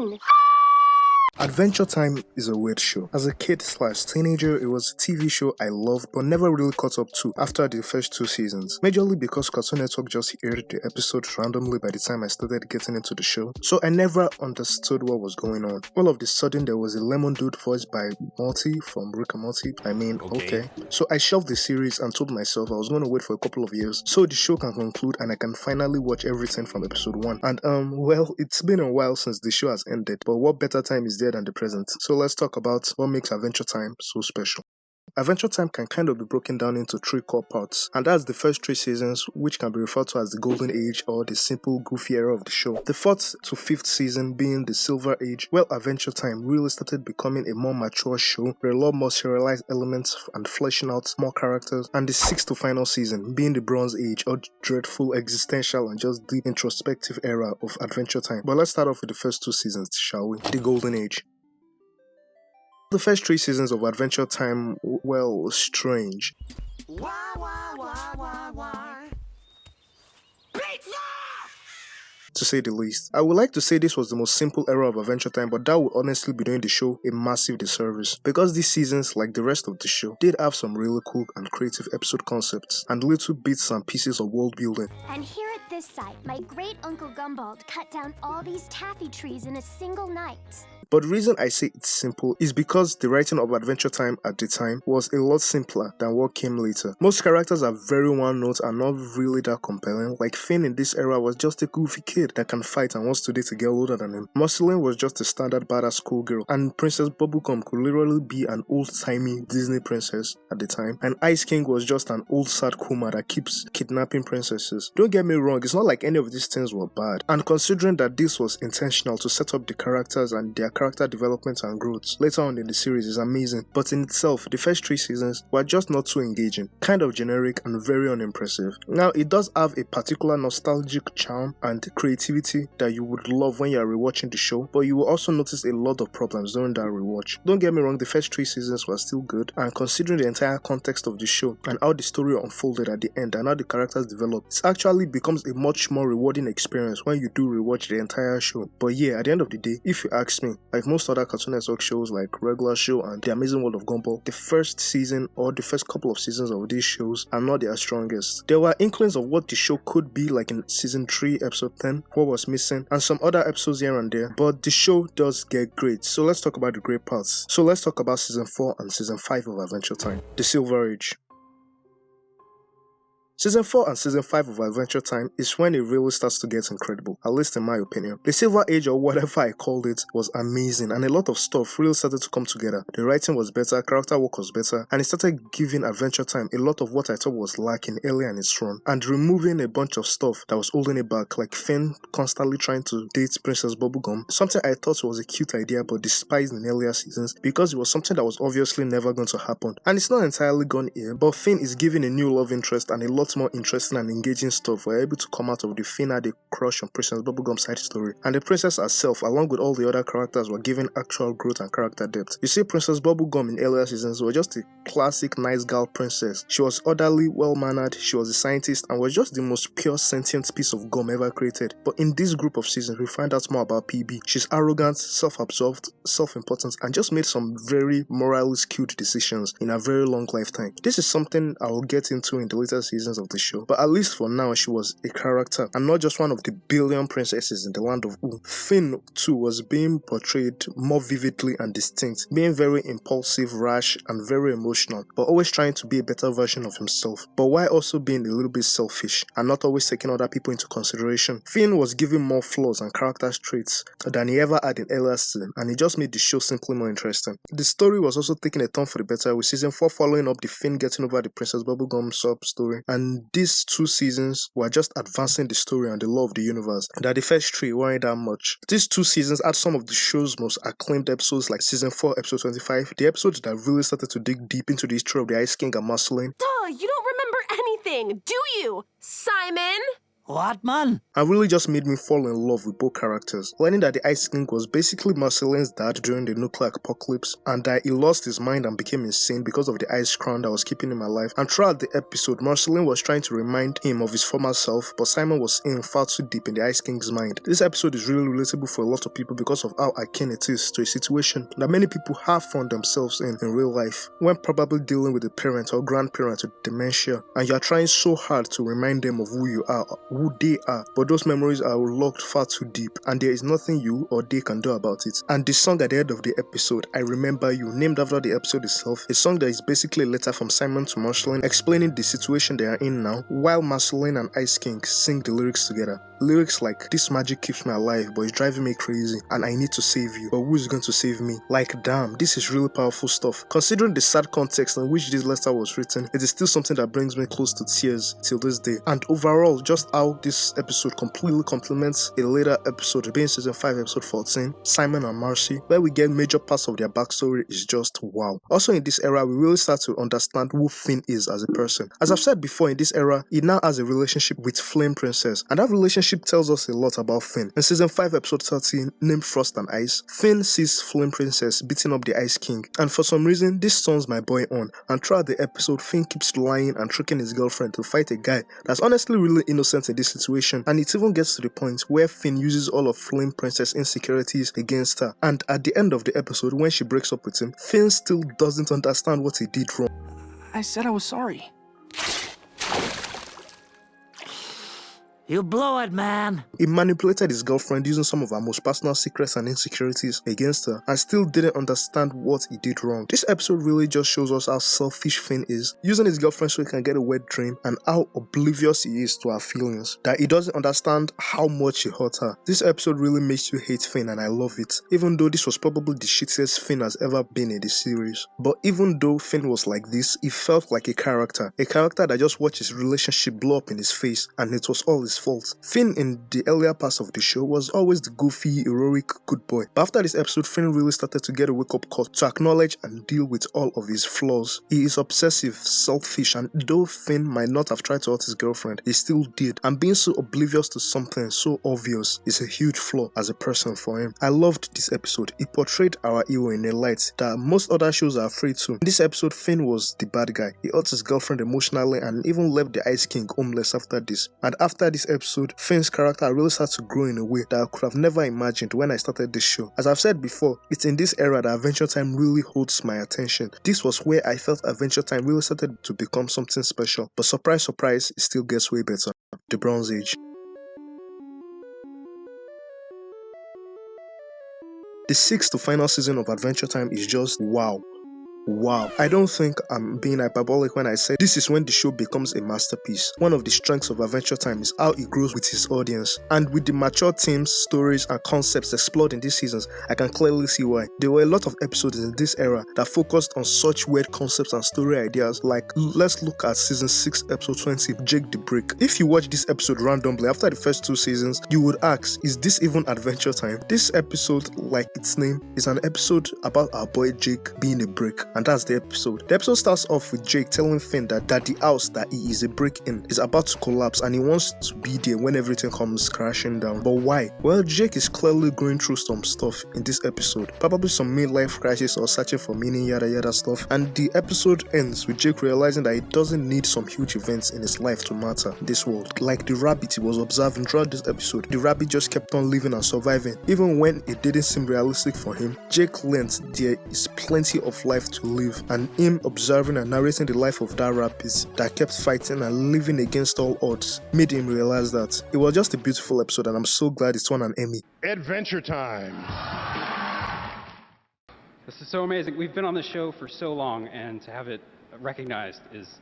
fun! Adventure Time is a weird show. As a kid/teenager, it was a TV show I loved but never really caught up to after the first 2 seasons. Majorly because Cartoon Network just aired the episodes randomly by the time I started getting into the show, so I never understood what was going on. All of a sudden, there was a lemon dude voiced by Morty from Rick and Morty. Okay. So I shelved the series and told myself I was going to wait for a couple of years so the show can conclude and I can finally watch everything from episode 1. And well, it's been a while since the show has ended, but what better time is there than the present? So let's talk about what makes Adventure Time so special. Adventure Time can kind of be broken down into 3 core parts, and that's the first 3 seasons, which can be referred to as the Golden Age or the simple, goofy era of the show. The 4th to 5th season being the Silver Age, where Adventure Time really started becoming a more mature show with a lot more serialized elements and fleshing out more characters, and the 6th to final season being the Bronze Age or the dreadful, existential, and just deep introspective era of Adventure Time. But let's start off with the first 2 seasons, shall we? The Golden Age. The first 3 seasons of Adventure Time, well, strange. Wah, wah, wah, wah, wah. Pizza! To say the least. I would like to say this was the most simple era of Adventure Time, but that would honestly be doing the show a massive disservice. Because these seasons, like the rest of the show, did have some really cool and creative episode concepts, and little bits and pieces of world building. And here at this site, my great uncle Gumbald cut down all these taffy trees in a single night. But the reason I say it's simple is because the writing of Adventure Time at the time was a lot simpler than what came later. Most characters are very one-note and not really that compelling. Like Finn in this era was just a goofy kid that can fight and wants to date a girl older than him. Marceline was just a standard badass schoolgirl, and Princess Bubblegum could literally be an old-timey Disney princess at the time. And Ice King was just an old sad Kuma that keeps kidnapping princesses. Don't get me wrong, it's not like any of these things were bad. And considering that this was intentional to set up the characters and their character development and growth later on in the series is amazing, but in itself, the first 3 seasons were just not too engaging, kind of generic and very unimpressive. Now, it does have a particular nostalgic charm and creativity that you would love when you are rewatching the show, but you will also notice a lot of problems during that rewatch. Don't get me wrong, the first 3 seasons were still good, and considering the entire context of the show and how the story unfolded at the end and how the characters developed, it actually becomes a much more rewarding experience when you do rewatch the entire show. But yeah, at the end of the day, if you ask me, like most other Cartoon Network shows like Regular Show and The Amazing World of Gumball, the first season or the first couple of seasons of these shows are not their strongest. There were inklings of what the show could be like in season 3 episode 10, what was missing, and some other episodes here and there, but the show does get great. So let's talk about the great parts. So let's talk about season 4 and season 5 of Adventure Time, the Silver Age. Season 4 and Season 5 of Adventure Time is when it really starts to get incredible, at least in my opinion. The Silver Age, or whatever I called it, was amazing, and a lot of stuff really started to come together. The writing was better, character work was better, and it started giving Adventure Time a lot of what I thought was lacking earlier in its run, and removing a bunch of stuff that was holding it back, like Finn constantly trying to date Princess Bubblegum, something I thought was a cute idea but despised in earlier seasons because it was something that was obviously never going to happen. And it's not entirely gone here, but Finn is given a new love interest and a lot more interesting and engaging stuff were able to come out of the Finn had a crush on Princess Bubblegum side story, and the princess herself along with all the other characters were given actual growth and character depth. You see, Princess Bubblegum in earlier seasons was just a classic nice girl princess. She was orderly, well-mannered, she was a scientist, and was just the most pure sentient piece of gum ever created. But in this group of seasons, we find out more about PB. She's arrogant, self-absorbed, self-important, and just made some very morally skewed decisions in a very long lifetime. This is something I will get into in the later seasons of the show, but at least for now, she was a character and not just one of the billion princesses in the land of Ooo. Finn too was being portrayed more vividly and distinct, being very impulsive, rash, and very emotional, but always trying to be a better version of himself, but while also being a little bit selfish and not always taking other people into consideration. Finn was given more flaws and character traits than he ever had in earlier season, and it just made the show simply more interesting. The story was also taking a turn for the better, with season 4 following up the Finn getting over the Princess Bubblegum sub story, and these 2 seasons were just advancing the story and the lore of the universe that the first 3 weren't that much. These 2 seasons had some of the show's most acclaimed episodes, like season 4 episode 25, the episodes that really started to dig deep into the history of the Ice King and Marceline. Duh, you don't remember anything, do you, Simon? What, man? And really just made me fall in love with both characters. Learning that the Ice King was basically Marceline's dad during the nuclear apocalypse, and that he lost his mind and became insane because of the ice crown that was keeping him alive. And throughout the episode, Marceline was trying to remind him of his former self, but Simon was in far too deep in the Ice King's mind. This episode is really relatable for a lot of people because of how akin it is to a situation that many people have found themselves in real life, when probably dealing with a parent or grandparent with dementia, and you are trying so hard to remind them of who you are, who they are, but those memories are locked far too deep, and there is nothing you or they can do about it. And the song at the end of the episode, I Remember You, named after the episode itself, a song that is basically a letter from Simon to Marceline explaining the situation they are in now, while Marceline and Ice King sing the lyrics together. Lyrics like, "This magic keeps me alive, but it's driving me crazy, and I need to save you, but who's going to save me?" Like, damn, this is really powerful stuff. Considering the sad context in which this letter was written, it is still something that brings me close to tears till this day. And overall, just how this episode completely complements a later episode, being season 5 episode 14, Simon and Marcy, where we get major parts of their backstory, is just wow. Also in this era, we really start to understand who Finn is as a person. As I've said before, in this era, he now has a relationship with Flame Princess, and that relationship tells us a lot about Finn. In season 5 episode 13, named Frost and Ice, Finn sees Flame Princess beating up the Ice King, and for some reason, this turns my boy on, and throughout the episode, Finn keeps lying and tricking his girlfriend to fight a guy that's honestly really innocent in this situation, and it even gets to the point where Finn uses all of Flame Princess' insecurities against her, and at the end of the episode, when she breaks up with him, Finn still doesn't understand what he did wrong. I said I was sorry. You blew it, man. He manipulated his girlfriend using some of her most personal secrets and insecurities against her, and still didn't understand what he did wrong. This episode really just shows us how selfish Finn is, using his girlfriend so he can get a wet dream, and how oblivious he is to her feelings, that he doesn't understand how much he hurt her. This episode really makes you hate Finn, and I love it, even though this was probably the shittiest Finn has ever been in the series. But even though Finn was like this, he felt like a character that just watched his relationship blow up in his face, and it was all his fault. Finn in the earlier parts of the show was always the goofy, heroic good boy, but after this episode, Finn really started to get a wake-up call to acknowledge and deal with all of his flaws. He is obsessive, selfish, and though Finn might not have tried to hurt his girlfriend, he still did, and being so oblivious to something so obvious is a huge flaw as a person for him. I loved this episode. It portrayed our hero in a light that most other shows are afraid to. In this episode, Finn was the bad guy. He hurt his girlfriend emotionally and even left the Ice King homeless after this. And after this episode, Finn's character really started to grow in a way that I could have never imagined when I started this show. As I've said before, it's in this era that Adventure Time really holds my attention. This was where I felt Adventure Time really started to become something special. But surprise, surprise, it still gets way better. The Bronze Age. The 6th to final season of Adventure Time is just wow. Wow, I don't think I'm being hyperbolic when I say this is when the show becomes a masterpiece. One of the strengths of Adventure Time is how it grows with its audience, and with the mature themes, stories, and concepts explored in these seasons, I can clearly see why. There were a lot of episodes in this era that focused on such weird concepts and story ideas, like let's look at season 6 episode 20, Jake the Brick. If you watch this episode randomly after the first 2 seasons, you would ask, is this even Adventure Time? This episode, like its name, is an episode about our boy Jake being a brick. And that's the episode. The episode starts off with Jake telling Finn that the house that he is a brick in is about to collapse and he wants to be there when everything comes crashing down. But why? Well, Jake is clearly going through some stuff in this episode. Probably some midlife crisis or searching for meaning, yada yada stuff. And the episode ends with Jake realizing that he doesn't need some huge events in his life to matter in this world. Like the rabbit he was observing throughout this episode, the rabbit just kept on living and surviving. Even when it didn't seem realistic for him, Jake learned there is plenty of life to live, and him observing and narrating the life of that rabbit that kept fighting and living against all odds made him realize that it was just a beautiful episode, and I'm so glad it's won an Emmy. Adventure Time. This is so amazing. We've been on the show for so long, and to have it recognized is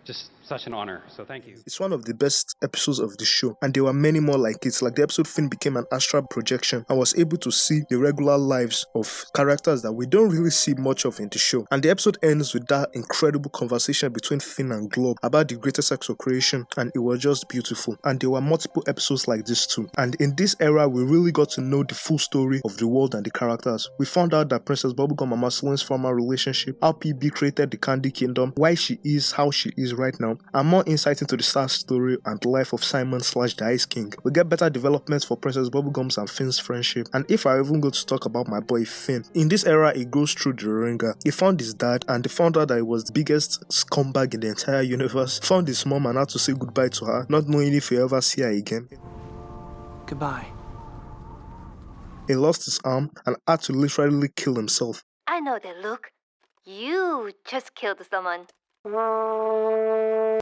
just such an honor, so thank you. It's one of the best episodes of the show, and there were many more like it. Like the episode Finn became an astral projection and was able to see the regular lives of characters that we don't really see much of in the show. And the episode ends with that incredible conversation between Finn and Glob about the greatest acts of creation, and it was just beautiful. And there were multiple episodes like this too. And in this era, we really got to know the full story of the world and the characters. We found out that Princess Bubblegum and Marceline's former relationship, how PB created the Candy Kingdom, why she is how she is right now, and more insight into the star story and life of Simon / the Ice King. We get better developments for Princess Bubblegum's and Finn's friendship, and if I even go to talk about my boy Finn, in this era he goes through the ringer. He found his dad and they found out that he was the biggest scumbag in the entire universe, found his mom and had to say goodbye to her, not knowing if he'll ever see her again. Goodbye. He lost his arm and had to literally kill himself. I know that look. You just killed someone.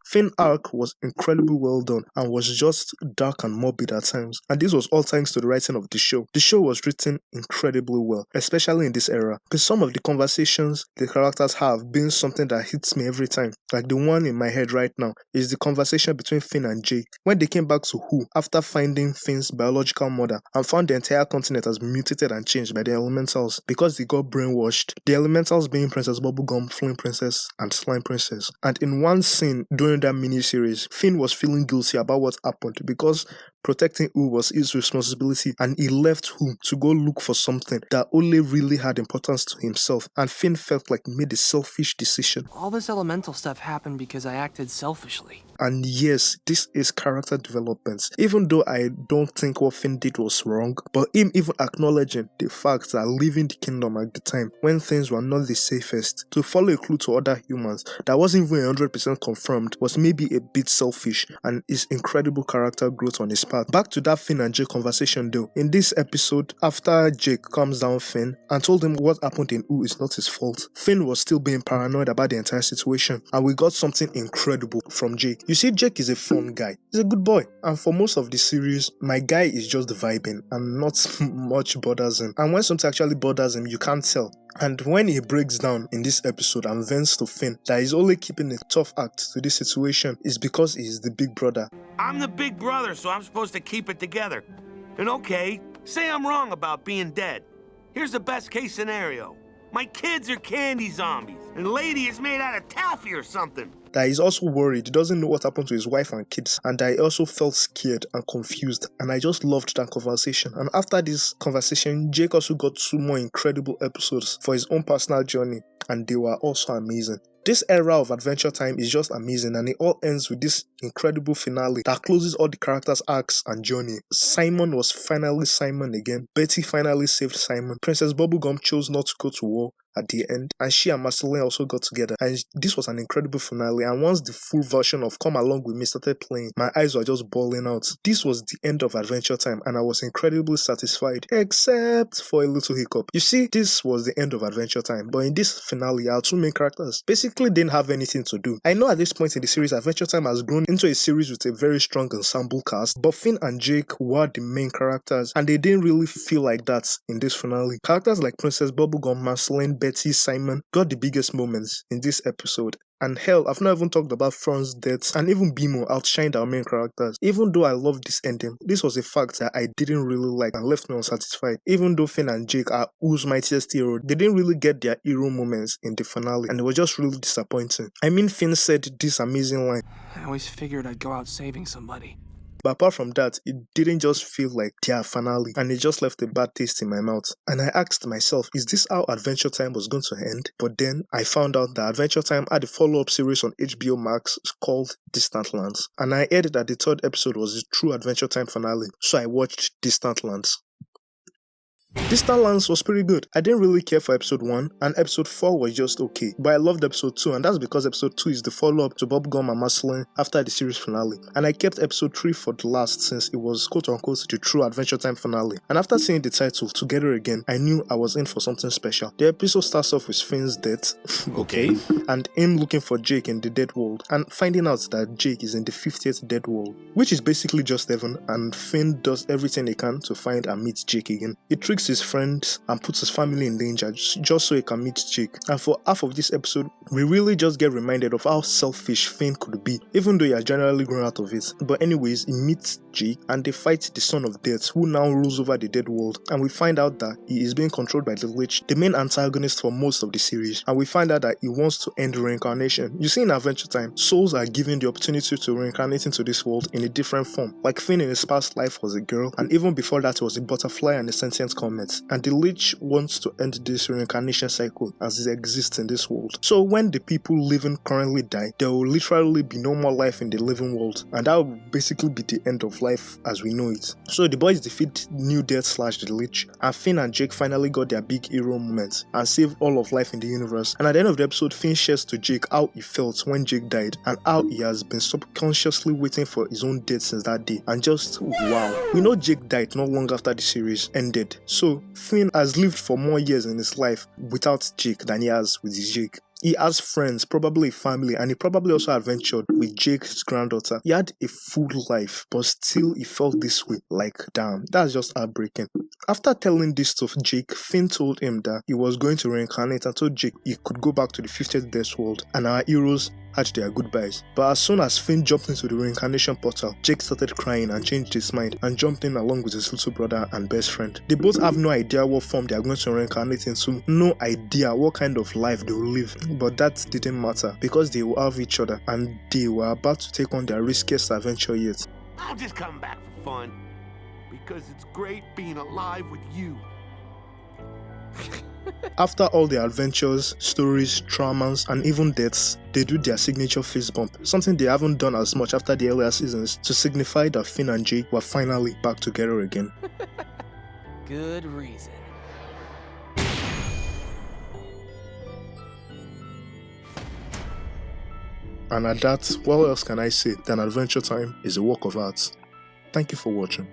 Finn arc was incredibly well done and was just dark and morbid at times, and this was all thanks to the writing of the show. The show was written incredibly well, especially in this era, because some of the conversations the characters have been something that hits me every time. Like the one in my head right now is the conversation between Finn and Jake when they came back to Who after finding Finn's biological mother and found the entire continent has been mutated and changed by the elementals because they got brainwashed. The elementals being Princess Bubblegum, Flame Princess, and Slime Princess. And in one scene during that miniseries, Finn was feeling guilty about what happened because protecting Who was his responsibility, and he left Who to go look for something that only really had importance to himself, and Finn felt like he made a selfish decision. All this elemental stuff happened because I acted selfishly. And yes, this is character development. Even though I don't think what Finn did was wrong, but him even acknowledging the fact that leaving the kingdom at the time when things were not the safest to follow a clue to other humans that wasn't even 100% confirmed was maybe a bit selfish, and is incredible character growth on his part. Back to that Finn and Jake conversation though. In this episode, after Jake calms down Finn and told him what happened in Who is not his fault, Finn was still being paranoid about the entire situation, and we got something incredible from Jake. You see, Jake is a fun guy. He's a good boy, and for most of the series, my guy is just vibing and not much bothers him. And when something actually bothers him, you can't tell. And when he breaks down in this episode and vents to Finn that he's only keeping a tough act to this situation is because he's the big brother. I'm the big brother, so I'm supposed to keep it together. And okay, say I'm wrong about being dead. Here's the best case scenario. My kids are candy zombies, and Lady is made out of taffy or something. That he's also worried, he doesn't know what happened to his wife and kids, and that he also felt scared and confused, and I just loved that conversation. And after this conversation, Jake also got 2 more incredible episodes for his own personal journey, and they were also amazing. This era of Adventure Time is just amazing, and it all ends with this incredible finale that closes all the characters' arcs and journey. Simon was finally Simon again. Betty finally saved Simon. Princess Bubblegum chose not to go to war at the end, and she and Marceline also got together, and this was an incredible finale. And once the full version of Come Along With Me started playing, my eyes were just bawling out. This was the end of Adventure Time, and I was incredibly satisfied, except for a little hiccup. You see, this was the end of Adventure Time, but in this finale, our 2 main characters basically didn't have anything to do. I know at this point in the series, Adventure Time has grown into a series with a very strong ensemble cast, but Finn and Jake were the main characters, and they didn't really feel like that in this finale. Characters like Princess Bubblegum, Marceline, Betty, Simon got the biggest moments in this episode. And hell, I've not even talked about Fran's death, and even Bimo outshined our main characters. Even though I love this ending, this was a fact that I didn't really like and left me unsatisfied. Even though Finn and Jake are Who's mightiest hero, they didn't really get their hero moments in the finale, and it was just really disappointing. I mean, Finn said this amazing line, I always figured I'd go out saving somebody. but apart from that, it didn't just feel like their finale, and it just left a bad taste in my mouth. And I asked myself, is this how Adventure Time was going to end? But then I found out that Adventure Time had a follow-up series on HBO Max called Distant Lands, and I heard that the 3rd episode was the true Adventure Time finale, so I watched Distant Lands. Distant Lands was pretty good. I didn't really care for episode 1, and episode 4 was just okay, but I loved episode 2, and that's because episode 2 is the follow-up to Bubblegum and Marceline after the series finale, and I kept episode 3 for the last since it was quote-unquote the true Adventure Time finale. And after seeing the title, Together Again, I knew I was in for something special. The episode starts off with Finn's death, okay, and him looking for Jake in the dead world, and finding out that Jake is in the 50th dead world, which is basically just heaven, and Finn does everything he can to find and meet Jake again. He tricks his friends and puts his family in danger just so he can meet Jake. And for half of this episode, we really just get reminded of how selfish Finn could be, even though he has generally grown out of it. But anyways, he meets Jake and they fight the Son of Death, who now rules over the dead world, and we find out that he is being controlled by the Lich, the main antagonist for most of the series, and we find out that he wants to end reincarnation. You see, in Adventure Time, souls are given the opportunity to reincarnate into this world in a different form. Like Finn in his past life was a girl, and even before that was a butterfly and a sentient comet. met, and the Lich wants to end this reincarnation cycle as it exists in this world. So when the people living currently die, there will literally be no more life in the living world, and that will basically be the end of life as we know it. So the boys defeat New Death / the Lich, and Finn and Jake finally got their big hero moment and saved all of life in the universe. And at the end of the episode, Finn shares to Jake how he felt when Jake died and how he has been subconsciously waiting for his own death since that day. And just wow. We know Jake died not long after the series ended, so Finn has lived for more years in his life without Jake than he has with his Jake. He has friends, probably a family, and he probably also adventured with Jake's granddaughter. He had a full life, but still he felt this way. Like, damn, that's just heartbreaking. After telling this to Jake, Finn told him that he was going to reincarnate and told Jake he could go back to the 50th Death World, and our heroes had their goodbyes. But as soon as Finn jumped into the reincarnation portal, Jake started crying and changed his mind and jumped in along with his little brother and best friend. They both have no idea what form they are going to reincarnate into, no idea what kind of life they will live, but that didn't matter because they will have each other and they were about to take on their riskiest adventure yet. I'll just come back for fun, because it's great being alive with you. After all their adventures, stories, traumas, and even deaths, they do their signature fist bump, something they haven't done as much after the earlier seasons, to signify that Finn and Jake were finally back together again. Good reason. And at that, what else can I say than Adventure Time is a work of art. Thank you for watching.